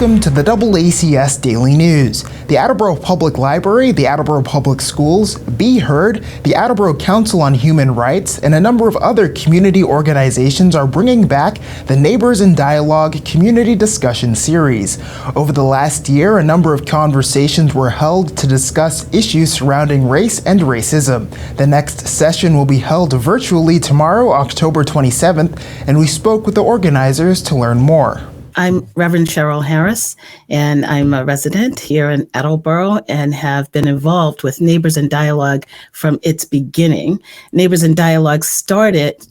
Welcome to the DoubleACS Daily News. The Attleboro Public Library, the Attleboro Public Schools, Be Heard, the Attleboro Council on Human Rights, and a number of other community organizations are bringing back the Neighbors in Dialogue community discussion series. Over the last year, a number of conversations were held to discuss issues surrounding race and racism. The next session will be held virtually tomorrow, October 27th, and we spoke with the organizers to learn more. I'm Reverend Cheryl Harris, and I'm a resident here in Attleboro and have been involved with Neighbors in Dialogue from its beginning. Neighbors in Dialogue started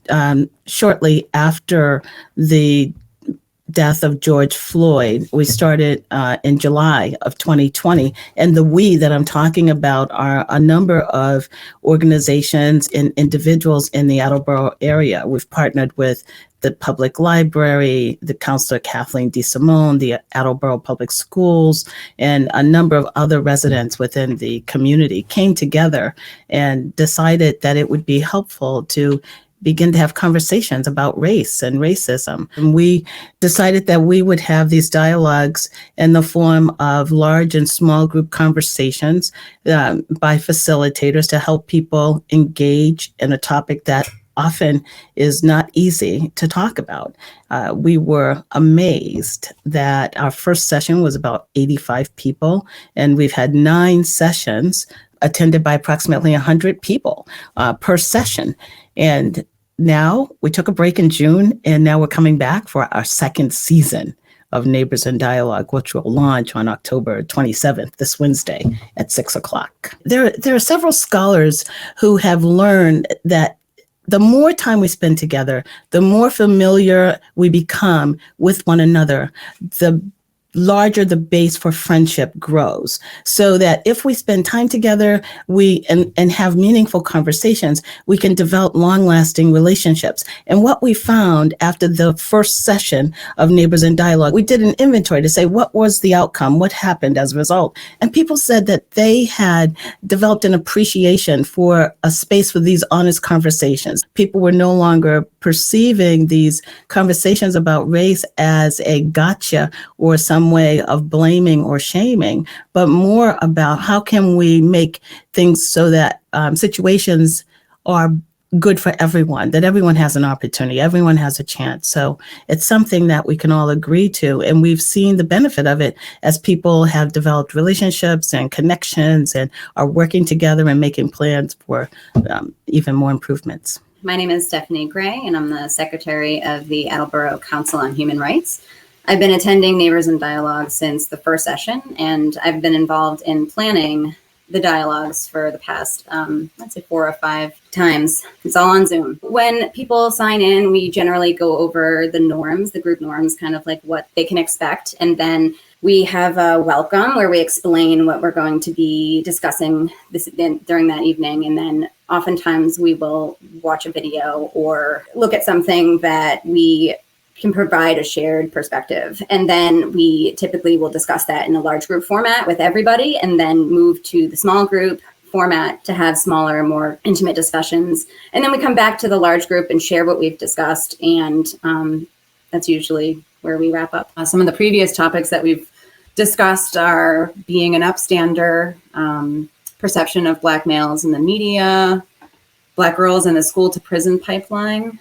shortly after the death of George Floyd. We started in July of 2020, and the we that I'm talking about are a number of organizations and individuals in the Attleboro area. We've partnered with the Public Library, the Counselor Kathleen DeSimone, the Attleboro Public Schools, and a number of other residents within the community came together and decided that it would be helpful to begin to have conversations about race and racism. And we decided that we would have these dialogues in the form of large and small group conversations by facilitators to help people engage in a topic that often is not easy to talk about. We were amazed that our first session was about 85 people, and we've had 9 sessions attended by approximately 100 people per session. And now we took a break in June, and now we're coming back for our second season of Neighbors in Dialogue, which will launch on October 27th, this Wednesday at 6 o'clock. There are several scholars who have learned that the more time we spend together, the more familiar we become with one another, the larger the base for friendship grows. So that if we spend time together, and have meaningful conversations, we can develop long-lasting relationships. And what we found after the first session of Neighbors in Dialogue, we did an inventory to say, what was the outcome? What happened as a result? And people said that they had developed an appreciation for a space for these honest conversations. People were no longer perceiving these conversations about race as a gotcha or some way of blaming or shaming, but more about how can we make things so that situations are good for everyone, that everyone has an opportunity, everyone has a chance. So it's something that we can all agree to. And we've seen the benefit of it as people have developed relationships and connections and are working together and making plans for even more improvements. My name is Stephanie Gray, and I'm the secretary of the Attleboro Council on Human Rights. I've been attending Neighbors in Dialogue since the first session, and I've been involved in planning the dialogues for the past, let's say 4 or 5 times. It's all on Zoom. When people sign in, we generally go over the norms, the group norms, kind of like what they can expect. And then we have a welcome where we explain what we're going to be discussing during that evening. And then oftentimes we will watch a video or look at something that we can provide a shared perspective. And then we typically will discuss that in a large group format with everybody, and then move to the small group format to have smaller, more intimate discussions. And then we come back to the large group and share what we've discussed. And that's usually where we wrap up. Some of the previous topics that we've discussed are being an upstander, perception of Black males in the media, Black girls in the school to prison pipeline.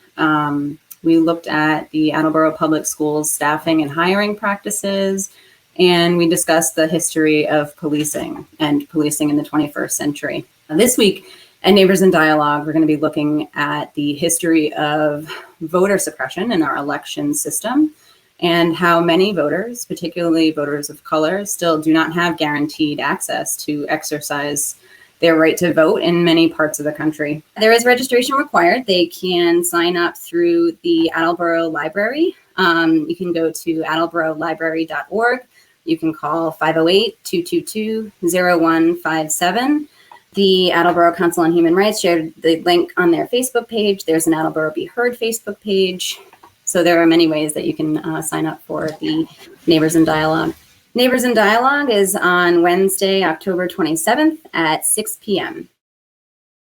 We looked at the Attleboro Public Schools staffing and hiring practices, and we discussed the history of policing and policing in the 21st century. This week at Neighbors in Dialogue, we're going to be looking at the history of voter suppression in our election system and how many voters, particularly voters of color, still do not have guaranteed access to exercise their right to vote in many parts of the country. There is registration required. They can sign up through the Attleboro Library. You can go to attleboro-library.org. You can call 508-222-0157. The Attleboro Council on Human Rights shared the link on their Facebook page. There's an Attleboro Be Heard Facebook page. So there are many ways that you can sign up for the Neighbors in Dialogue. Neighbors in Dialogue is on Wednesday, October 27th at 6 p.m.